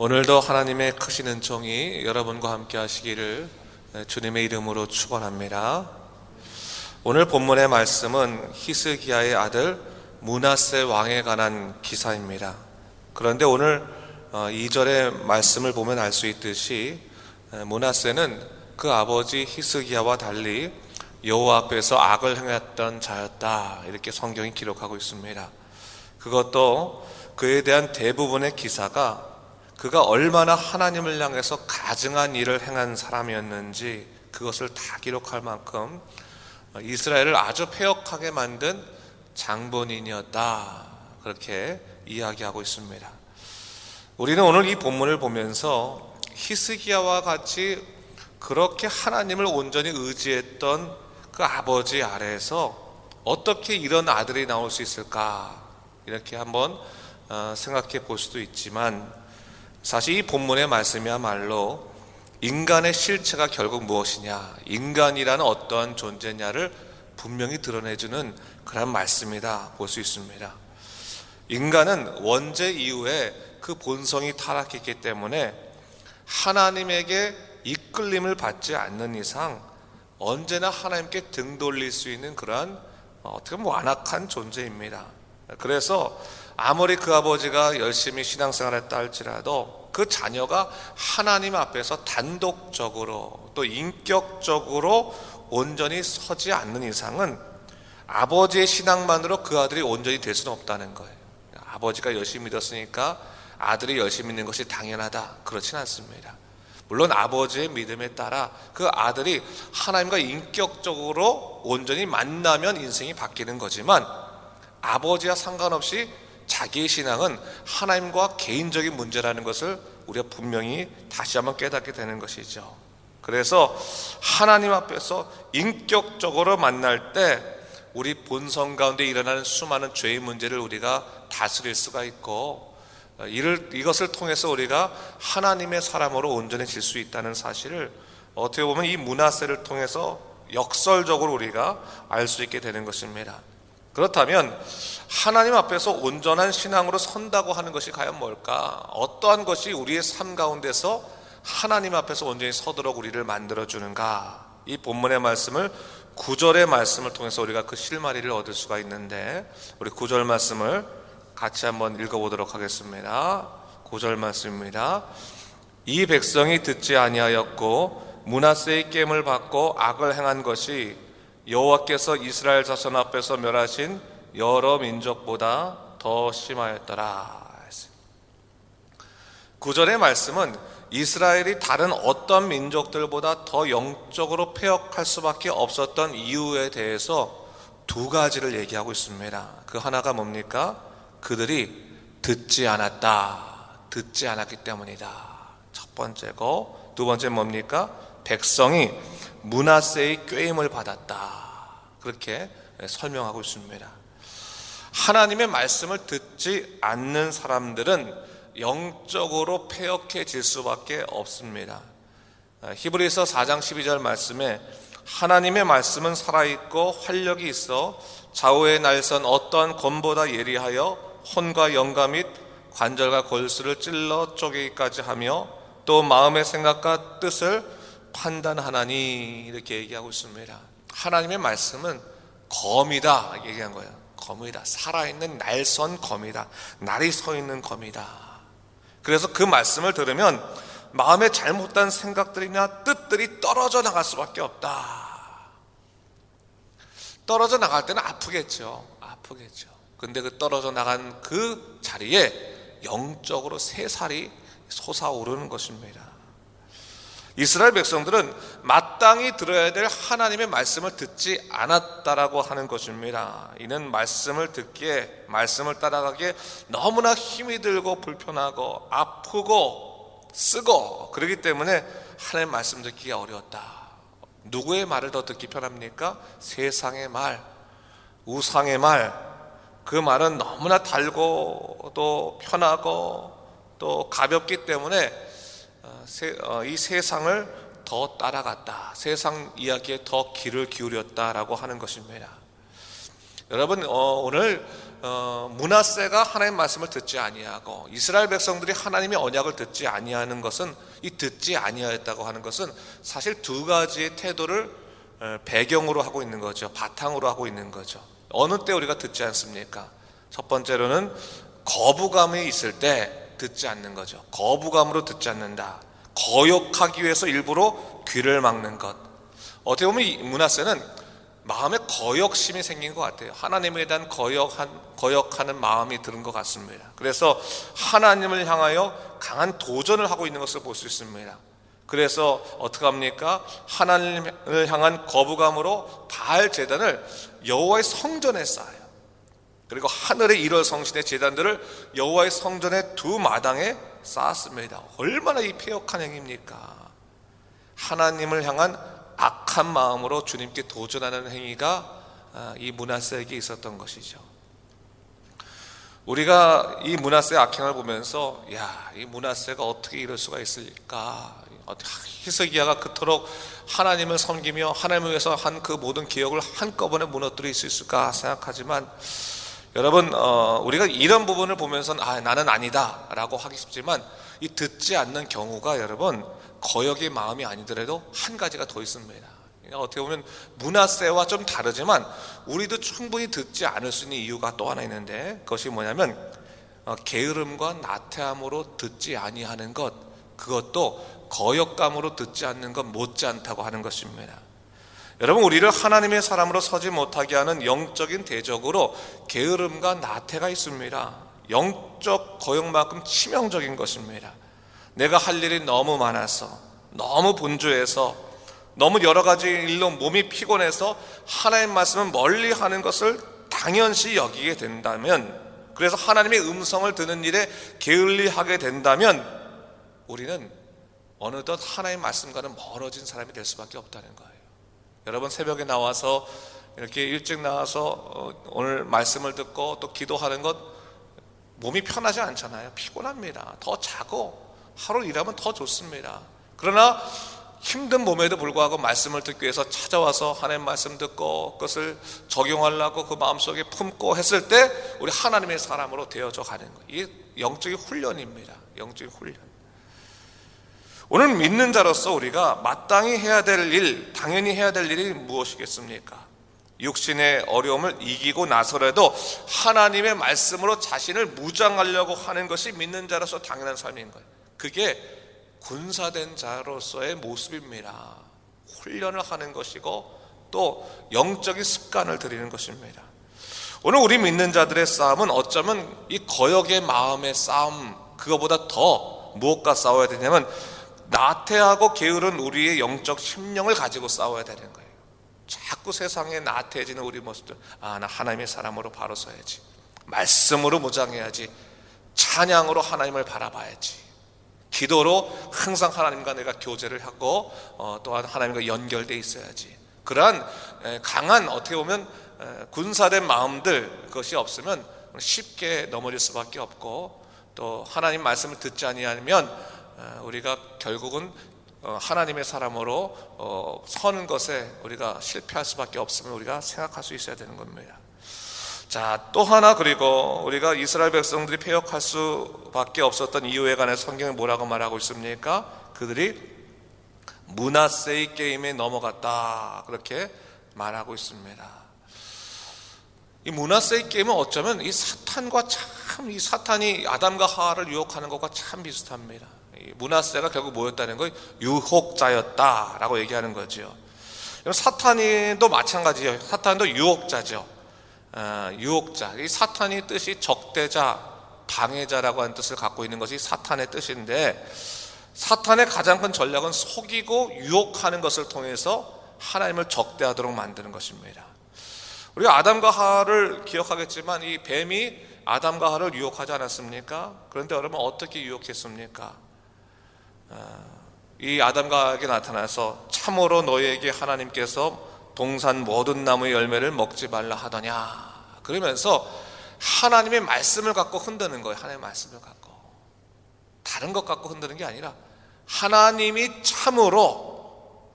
오늘도 하나님의 크신 은총이 여러분과 함께 하시기를 주님의 이름으로 축원합니다. 오늘 본문의 말씀은 히스기야의 아들 므낫세 왕에 관한 기사입니다. 그런데 오늘 2절의 말씀을 보면 알 수 있듯이 므낫세는 그 아버지 히스기야와 달리 여호와 앞에서 악을 행했던 자였다, 이렇게 성경이 기록하고 있습니다. 그것도 그에 대한 대부분의 기사가 그가 얼마나 하나님을 향해서 가증한 일을 행한 사람이었는지 그것을 다 기록할 만큼 이스라엘을 아주 패역하게 만든 장본인이었다, 그렇게 이야기하고 있습니다. 우리는 오늘 이 본문을 보면서 히스기야와 같이 그렇게 하나님을 온전히 의지했던 그 아버지 아래에서 어떻게 이런 아들이 나올 수 있을까, 이렇게 한번 생각해 볼 수도 있지만, 사실 이 본문의 말씀이야말로 인간의 실체가 결국 무엇이냐, 인간이라는 어떠한 존재냐를 분명히 드러내주는 그런 말씀이다 볼 수 있습니다. 인간은 원죄 이후에 그 본성이 타락했기 때문에 하나님에게 이끌림을 받지 않는 이상 언제나 하나님께 등 돌릴 수 있는 그러한 어떻게 보면 완악한 존재입니다. 그래서 아무리 그 아버지가 열심히 신앙생활을 할지라도 그 자녀가 하나님 앞에서 단독적으로 또 인격적으로 온전히 서지 않는 이상은 아버지의 신앙만으로 그 아들이 온전히 될 수는 없다는 거예요. 아버지가 열심히 믿었으니까 아들이 열심히 믿는 것이 당연하다, 그렇진 않습니다. 물론 아버지의 믿음에 따라 그 아들이 하나님과 인격적으로 온전히 만나면 인생이 바뀌는 거지만, 아버지와 상관없이 자기의 신앙은 하나님과 개인적인 문제라는 것을 우리가 분명히 다시 한번 깨닫게 되는 것이죠. 그래서 하나님 앞에서 인격적으로 만날 때 우리 본성 가운데 일어나는 수많은 죄의 문제를 우리가 다스릴 수가 있고, 이것을 통해서 우리가 하나님의 사람으로 온전해질 수 있다는 사실을 어떻게 보면 이 므낫세를 통해서 역설적으로 우리가 알 수 있게 되는 것입니다. 그렇다면 하나님 앞에서 온전한 신앙으로 선다고 하는 것이 과연 뭘까? 어떠한 것이 우리의 삶 가운데서 하나님 앞에서 온전히 서도록 우리를 만들어주는가? 이 본문의 말씀을 9절의 말씀을 통해서 우리가 그 실마리를 얻을 수가 있는데, 우리 9절 말씀을 같이 한번 읽어보도록 하겠습니다. 9절 말씀입니다. 이 백성이 듣지 아니하였고 므낫세의 깸을 받고 악을 행한 것이 여호와께서 이스라엘 자손 앞에서 멸하신 여러 민족보다 더 심하였더라. 9절의 말씀은 이스라엘이 다른 어떤 민족들보다 더 영적으로 패역할 수밖에 없었던 이유에 대해서 두 가지를 얘기하고 있습니다. 그 하나가 뭡니까? 그들이 듣지 않았다, 듣지 않았기 때문이다, 첫 번째고, 두 번째 뭡니까? 백성이 므낫세의 꾀임을 받았다, 그렇게 설명하고 있습니다. 하나님의 말씀을 듣지 않는 사람들은 영적으로 패역해질 수밖에 없습니다. 히브리서 4장 12절 말씀에 하나님의 말씀은 살아있고 활력이 있어 좌우의 날선 어떠한 검보다 예리하여 혼과 영과 및 관절과 골수를 찔러 쪼개기까지 하며 또 마음의 생각과 뜻을 판단하나니, 이렇게 얘기하고 있습니다. 하나님의 말씀은 검이다 얘기한 거예요. 검이다, 살아있는 날선 검이다, 날이 서 있는 검이다. 그래서 그 말씀을 들으면 마음에 잘못된 생각들이나 뜻들이 떨어져 나갈 수밖에 없다. 떨어져 나갈 때는 아프겠죠. 근데 그 떨어져 나간 그 자리에 영적으로 새살이 솟아오르는 것입니다. 이스라엘 백성들은 마땅히 들어야 될 하나님의 말씀을 듣지 않았다라고 하는 것입니다. 이는 말씀을 듣기에, 말씀을 따라가기에 너무나 힘이 들고 불편하고 아프고 쓰고 그러기 때문에 하나님의 말씀 듣기가 어려웠다. 누구의 말을 더 듣기 편합니까? 세상의 말, 우상의 말. 그 말은 너무나 달고 또 편하고 또 가볍기 때문에 이 세상을 더 따라갔다, 세상 이야기에 더 귀를 기울였다라고 하는 것입니다. 여러분, 오늘 므낫세가 하나님의 말씀을 듣지 아니하고 이스라엘 백성들이 하나님의 언약을 듣지 아니하는 것은, 이 듣지 아니하였다고 하는 것은 사실 두 가지의 태도를 배경으로 하고 있는 거죠. 바탕으로 하고 있는 거죠. 어느 때 우리가 듣지 않습니까? 첫 번째로는 거부감이 있을 때 듣지 않는 거죠. 거부감으로 듣지 않는다. 거역하기 위해서 일부러 귀를 막는 것. 어떻게 보면 이 므낫세는 마음에 거역심이 생긴 것 같아요. 하나님에 대한 거역하는 마음이 드는 것 같습니다. 그래서 하나님을 향하여 강한 도전을 하고 있는 것을 볼 수 있습니다. 그래서 어떻게 합니까? 하나님을 향한 거부감으로 바알 제단을 여호와의 성전에 쌓아요. 그리고 하늘의 일월 성신의 제단들을 여호와의 성전의 두 마당에 쌓았습니다. 얼마나 이 패역한 행위입니까? 하나님을 향한 악한 마음으로 주님께 도전하는 행위가 이 므낫세에게 있었던 것이죠. 우리가 이 므낫세의 악행을 보면서 이 므낫세가 어떻게 이럴 수가 있을까? 히스기야가 그토록 하나님을 섬기며 하나님을 위해서 한 그 모든 기억을 한꺼번에 무너뜨릴 수 있을까 생각하지만, 여러분 우리가 이런 부분을 보면서 나는 아니다 라고 하기 쉽지만, 이 듣지 않는 경우가 여러분 거역의 마음이 아니더라도 한 가지가 더 있습니다. 그러니까 어떻게 보면 므낫세와 좀 다르지만 우리도 충분히 듣지 않을 수 있는 이유가 또 하나 있는데, 그것이 뭐냐면 게으름과 나태함으로 듣지 아니하는 것, 그것도 거역감으로 듣지 않는 것 못지않다고 하는 것입니다. 여러분, 우리를 하나님의 사람으로 서지 못하게 하는 영적인 대적으로 게으름과 나태가 있습니다. 영적 거역만큼 치명적인 것입니다. 내가 할 일이 너무 많아서, 너무 분주해서, 너무 여러 가지 일로 몸이 피곤해서 하나님의 말씀을 멀리하는 것을 당연시 여기게 된다면, 그래서 하나님의 음성을 듣는 일에 게을리하게 된다면 우리는 어느덧 하나님의 말씀과는 멀어진 사람이 될 수밖에 없다는 거예요. 여러분, 새벽에 나와서 이렇게 일찍 나와서 오늘 말씀을 듣고 또 기도하는 것, 몸이 편하지 않잖아요. 피곤합니다. 더 자고 하루 일하면 더 좋습니다. 그러나 힘든 몸에도 불구하고 말씀을 듣기 위해서 찾아와서 하나님 말씀 듣고 그것을 적용하려고 그 마음속에 품고 했을 때 우리 하나님의 사람으로 되어져 가는 거예요. 이게 영적인 훈련입니다. 영적인 훈련. 오늘 믿는 자로서 우리가 마땅히 해야 될 일, 당연히 해야 될 일이 무엇이겠습니까? 육신의 어려움을 이기고 나서라도 하나님의 말씀으로 자신을 무장하려고 하는 것이 믿는 자로서 당연한 삶인 거예요. 그게 군사된 자로서의 모습입니다. 훈련을 하는 것이고 또 영적인 습관을 들이는 것입니다. 오늘 우리 믿는 자들의 싸움은 어쩌면 이 거역의 마음의 싸움, 그거보다 더 무엇과 싸워야 되냐면 나태하고 게으른 우리의 영적 심령을 가지고 싸워야 되는 거예요. 자꾸 세상에 나태해지는 우리 모습들, 나 하나님의 사람으로 바로 서야지, 말씀으로 무장해야지, 찬양으로 하나님을 바라봐야지, 기도로 항상 하나님과 내가 교제를 하고 또한 하나님과 연결되어 있어야지. 그러한 강한, 어떻게 보면 군사된 마음들, 그것이 없으면 쉽게 넘어질 수밖에 없고, 또 하나님 말씀을 듣지 아니하면 우리가 결국은 하나님의 사람으로 서는 것에 우리가 실패할 수밖에 없음을 우리가 생각할 수 있어야 되는 겁니다. 자, 또 하나, 그리고 우리가 이스라엘 백성들이 패역할 수밖에 없었던 이유에 관해 성경이 뭐라고 말하고 있습니까? 그들이 므낫세의 게임에 넘어갔다, 그렇게 말하고 있습니다. 이 므낫세의 게임은 어쩌면 이 사탄과 참, 이 사탄이 아담과 하와를 유혹하는 것과 참 비슷합니다. 므낫세가 결국 뭐였다는 거예요? 유혹자였다라고 얘기하는 거죠. 사탄도 마찬가지예요. 사탄도 유혹자죠. 유혹자. 이 사탄의 뜻이 적대자, 방해자라고 하는 뜻을 갖고 있는 것이 사탄의 뜻인데, 사탄의 가장 큰 전략은 속이고 유혹하는 것을 통해서 하나님을 적대하도록 만드는 것입니다. 우리가 아담과 하와를 기억하겠지만 이 뱀이 아담과 하와를 유혹하지 않았습니까? 그런데 여러분, 어떻게 유혹했습니까? 이 아담과 하와에게 나타나서 참으로 너희에게 하나님께서 동산 모든 나무의 열매를 먹지 말라 하더냐, 그러면서 하나님의 말씀을 갖고 흔드는 거예요. 하나님의 말씀을 갖고, 다른 것 갖고 흔드는 게 아니라 하나님이 참으로,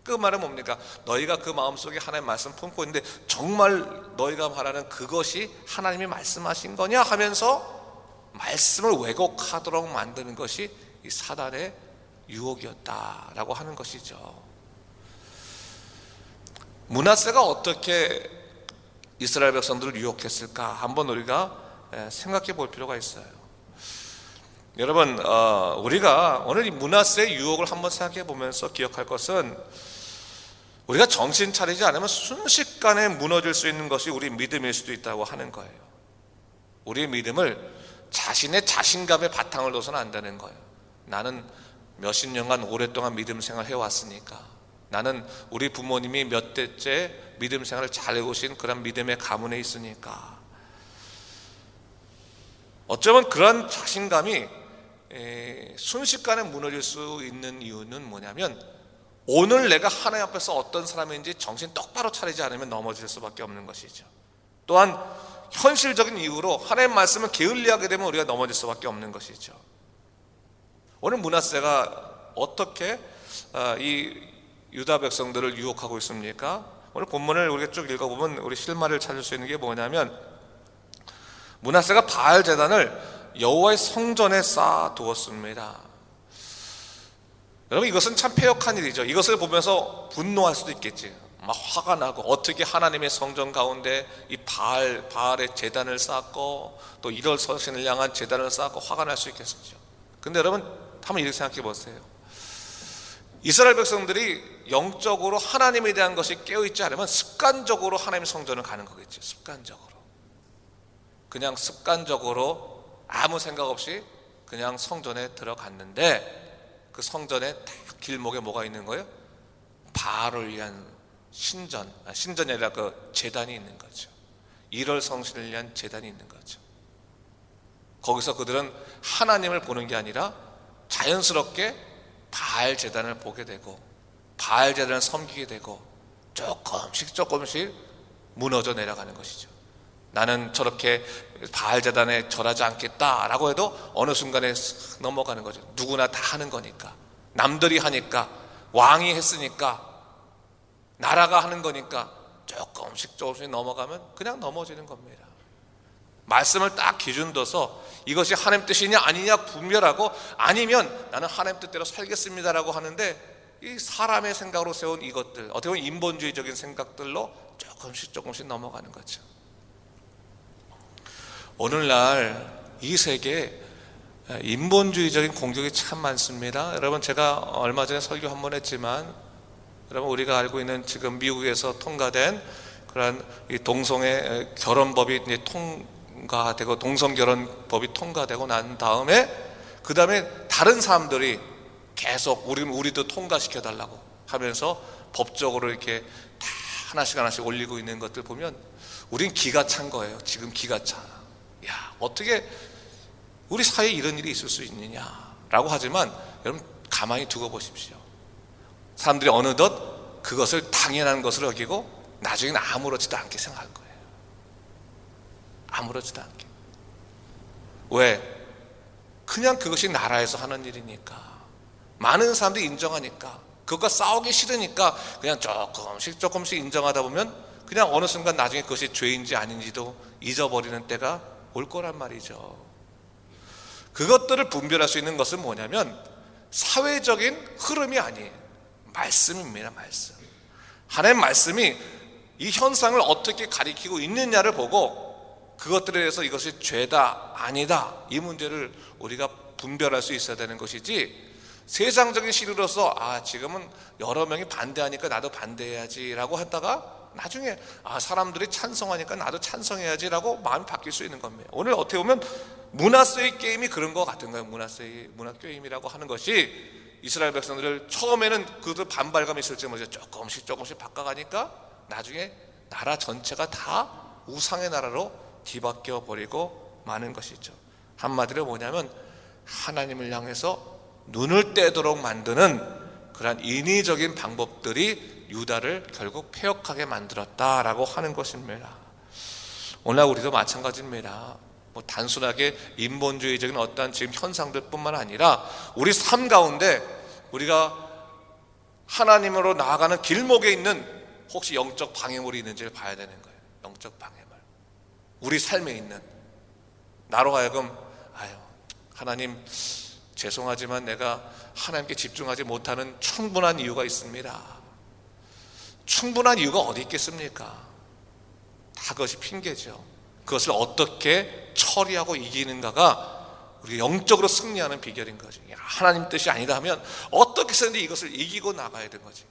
그 말은 뭡니까? 너희가 그 마음속에 하나님의 말씀 품고 있는데 정말 너희가 말하는 그것이 하나님이 말씀하신 거냐 하면서 말씀을 왜곡하도록 만드는 것이 이 사단의 유혹이었다라고 하는 것이죠. 므낫세가 어떻게 이스라엘 백성들을 유혹했을까 한번 우리가 생각해 볼 필요가 있어요. 여러분, 우리가 오늘 이 므낫세의 유혹을 한번 생각해 보면서 기억할 것은, 우리가 정신 차리지 않으면 순식간에 무너질 수 있는 것이 우리 믿음일 수도 있다고 하는 거예요. 우리의 믿음을 자신의 자신감에 바탕을 둬서는 안 되는 거예요. 나는 몇십 년간 오랫동안 믿음 생활 해왔으니까, 나는 우리 부모님이 몇 대째 믿음 생활을 잘 해오신 그런 믿음의 가문에 있으니까, 어쩌면 그런 자신감이 순식간에 무너질 수 있는 이유는 뭐냐면, 오늘 내가 하나님 앞에서 어떤 사람인지 정신 똑바로 차리지 않으면 넘어질 수밖에 없는 것이죠. 또한 현실적인 이유로 하나님의 말씀을 게을리하게 되면 우리가 넘어질 수밖에 없는 것이죠. 오늘 므낫세가 어떻게 이 유다 백성들을 유혹하고 있습니까? 오늘 본문을 우리가 쭉 읽어보면 우리 실마리를 찾을 수 있는 게 뭐냐면, 므낫세가 바알 제단을 여호와의 성전에 쌓아 두었습니다. 여러분, 이것은 참 패역한 일이죠. 이것을 보면서 분노할 수도 있겠지. 막 화가 나고, 어떻게 하나님의 성전 가운데 이 바알의 제단을 쌓고 또 이럴 서신을 향한 제단을 쌓고 화가 날 수 있겠죠. 근데 여러분, 한번 이렇게 생각해 보세요. 이스라엘 백성들이 영적으로 하나님에 대한 것이 깨어있지 않으면 습관적으로 하나님의 성전을 가는 거겠죠. 그냥 습관적으로 아무 생각 없이 그냥 성전에 들어갔는데, 그 성전에 딱 길목에 뭐가 있는 거예요? 바알을 위한 신전이 아니라 그 제단이 있는 거죠. 일월 성신을 위한 제단이 있는 거죠. 거기서 그들은 하나님을 보는 게 아니라 자연스럽게 바알 제단을 보게 되고, 바알 제단을 섬기게 되고, 조금씩 무너져 내려가는 것이죠. 나는 저렇게 바알 제단에 절하지 않겠다라고 해도 어느 순간에 넘어가는 거죠. 누구나 다 하는 거니까, 남들이 하니까, 왕이 했으니까, 나라가 하는 거니까 조금씩 넘어가면 그냥 넘어지는 겁니다. 말씀을 딱 기준 둬서 이것이 하나님 뜻이냐 아니냐 분별하고, 아니면 나는 하나님 뜻대로 살겠습니다라고 하는데, 이 사람의 생각으로 세운 이것들, 어떻게 보면 인본주의적인 생각들로 조금씩 넘어가는 거죠. 오늘날 이 세계에 인본주의적인 공격이 참 많습니다. 여러분, 제가 얼마 전에 설교 한 번 했지만, 여러분, 우리가 알고 있는 지금 미국에서 통과된 그런 이 동성애 결혼법이 이제 통과되고, 동성 결혼법이 통과되고 난 다음에, 그 다음에 다른 사람들이 계속 우리도 통과시켜 달라고 하면서 법적으로 이렇게 다 하나씩 올리고 있는 것들 보면 우린 기가 찬 거예요. 지금 기가 차. 야, 어떻게 우리 사회에 이런 일이 있을 수 있느냐라고 하지만, 여러분 가만히 두고 보십시오. 사람들이 어느덧 그것을 당연한 것으로 여기고 나중에는 아무렇지도 않게 생각할 거예요. 아무렇지도 않게. 왜? 그냥 그것이 나라에서 하는 일이니까, 많은 사람들이 인정하니까, 그것과 싸우기 싫으니까 그냥 조금씩 인정하다 보면 그냥 어느 순간 나중에 그것이 죄인지 아닌지도 잊어버리는 때가 올 거란 말이죠. 그것들을 분별할 수 있는 것은 뭐냐면 사회적인 흐름이 아니에요. 말씀입니다. 말씀. 하나님의 말씀이 이 현상을 어떻게 가리키고 있느냐를 보고, 그것들에 대해서 이것이 죄다 아니다, 이 문제를 우리가 분별할 수 있어야 되는 것이지, 세상적인 시류로서 지금은 여러 명이 반대하니까 나도 반대해야지 라고 하다가 나중에 사람들이 찬성하니까 나도 찬성해야지라고 마음이 바뀔 수 있는 겁니다. 오늘 어떻게 보면 므낫세의 게임이 그런 것 같은 거예요. 므낫세의 게임이라고 하는 것이 이스라엘 백성들을 처음에는 그들 반발감이 있을지 모르죠. 조금씩 바꿔가니까 나중에 나라 전체가 다 우상의 나라로 뒤바뀌어 버리고 마는 것이죠. 한마디로 뭐냐면 하나님을 향해서 눈을 떼도록 만드는 그런 인위적인 방법들이 유다를 결국 패역하게 만들었다라고 하는 것입니다. 오늘 우리도 마찬가지입니다. 단순하게 인본주의적인 어떤 지금 현상들뿐만 아니라 우리 삶 가운데 우리가 하나님으로 나아가는 길목에 있는 혹시 영적 방해물이 있는지를 봐야 되는 거예요. 영적 방해물. 우리 삶에 있는, 나로 하여금 하나님 죄송하지만 내가 하나님께 집중하지 못하는 충분한 이유가 있습니다. 충분한 이유가 어디 있겠습니까? 다 그것이 핑계죠. 그것을 어떻게 처리하고 이기는가가 우리 영적으로 승리하는 비결인 거지. 하나님 뜻이 아니다 하면 어떻게 해서든지 이것을 이기고 나가야 되는 거지.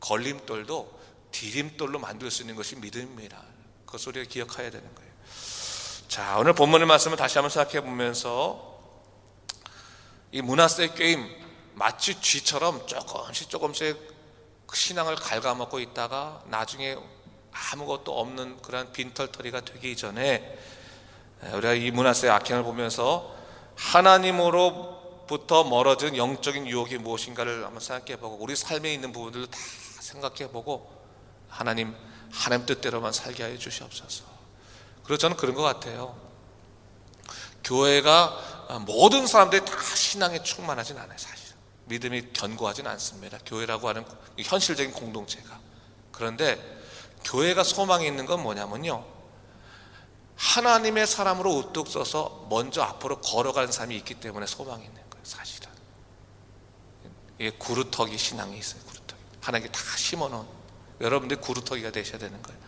걸림돌도 디딤돌로 만들 수 있는 것이 믿음입니다. 그것을 우리가 기억해야 되는 거예요. 자, 오늘 본문의 말씀을 다시 한번 생각해 보면서 이 므낫세의 꾀임, 마치 쥐처럼 조금씩 신앙을 갉아먹고 있다가 나중에 아무것도 없는 그런 빈털터리가 되기 전에 우리가 이 므낫세의 악행을 보면서 하나님으로부터 멀어진 영적인 유혹이 무엇인가를 한번 생각해보고 우리 삶에 있는 부분들을 다 생각해보고 하나님 뜻대로만 살게 하여 주시옵소서. 그래서 저는 그런 것 같아요. 교회가 모든 사람들이 다 신앙에 충만하진 않아요. 사실 믿음이 견고하진 않습니다. 교회라고 하는 현실적인 공동체가. 그런데 교회가 소망이 있는 건 뭐냐면요, 하나님의 사람으로 우뚝 서서 먼저 앞으로 걸어가는 사람이 있기 때문에 소망이 있는 거예요. 사실은 이게 구루터기 신앙이 있어요. 구루터기. 하나님께 다 심어놓은, 여러분들이 구루터기가 되셔야 되는 거예요.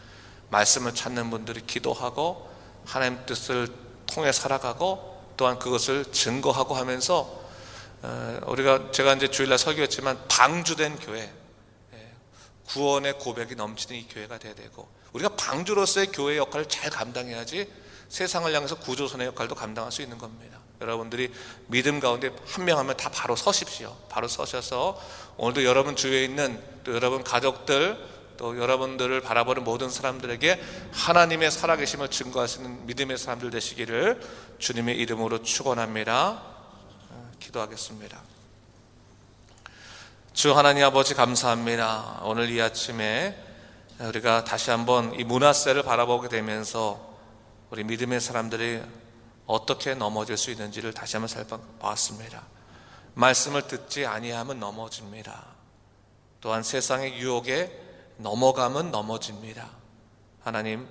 말씀을 찾는 분들이 기도하고 하나님 뜻을 통해 살아가고 또한 그것을 증거하고 하면서 제가 이제 주일날 설교했지만 방주된 교회, 구원의 고백이 넘치는 이 교회가 돼야 되고, 우리가 방주로서의 교회의 역할을 잘 감당해야지 세상을 향해서 구조선의 역할도 감당할 수 있는 겁니다. 여러분들이 믿음 가운데 한 명 하면 다 바로 서십시오. 바로 서셔서 오늘도 여러분 주위에 있는 또 여러분 가족들 또 여러분들을 바라보는 모든 사람들에게 하나님의 살아계심을 증거할 수 있는 믿음의 사람들 되시기를 주님의 이름으로 축원합니다. 기도하겠습니다. 주 하나님 아버지 감사합니다. 오늘 이 아침에 우리가 다시 한번 이 므낫세를 바라보게 되면서 우리 믿음의 사람들이 어떻게 넘어질 수 있는지를 다시 한번 살펴봤습니다. 말씀을 듣지 아니하면 넘어집니다. 또한 세상의 유혹에 넘어가면 넘어집니다. 하나님,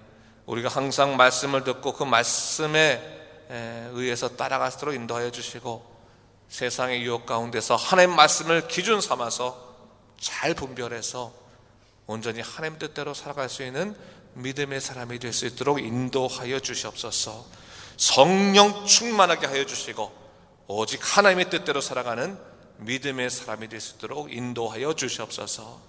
우리가 항상 말씀을 듣고 그 말씀에 의해서 따라갈수록 인도하여 주시고 세상의 유혹 가운데서 하나님 말씀을 기준 삼아서 잘 분별해서 온전히 하나님 뜻대로 살아갈 수 있는 믿음의 사람이 될 수 있도록 인도하여 주시옵소서. 성령 충만하게 하여 주시고 오직 하나님의 뜻대로 살아가는 믿음의 사람이 될 수 있도록 인도하여 주시옵소서.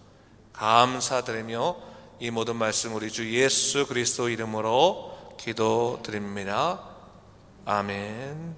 감사드리며 이 모든 말씀 우리 주 예수 그리스도 이름으로 기도드립니다. 아멘.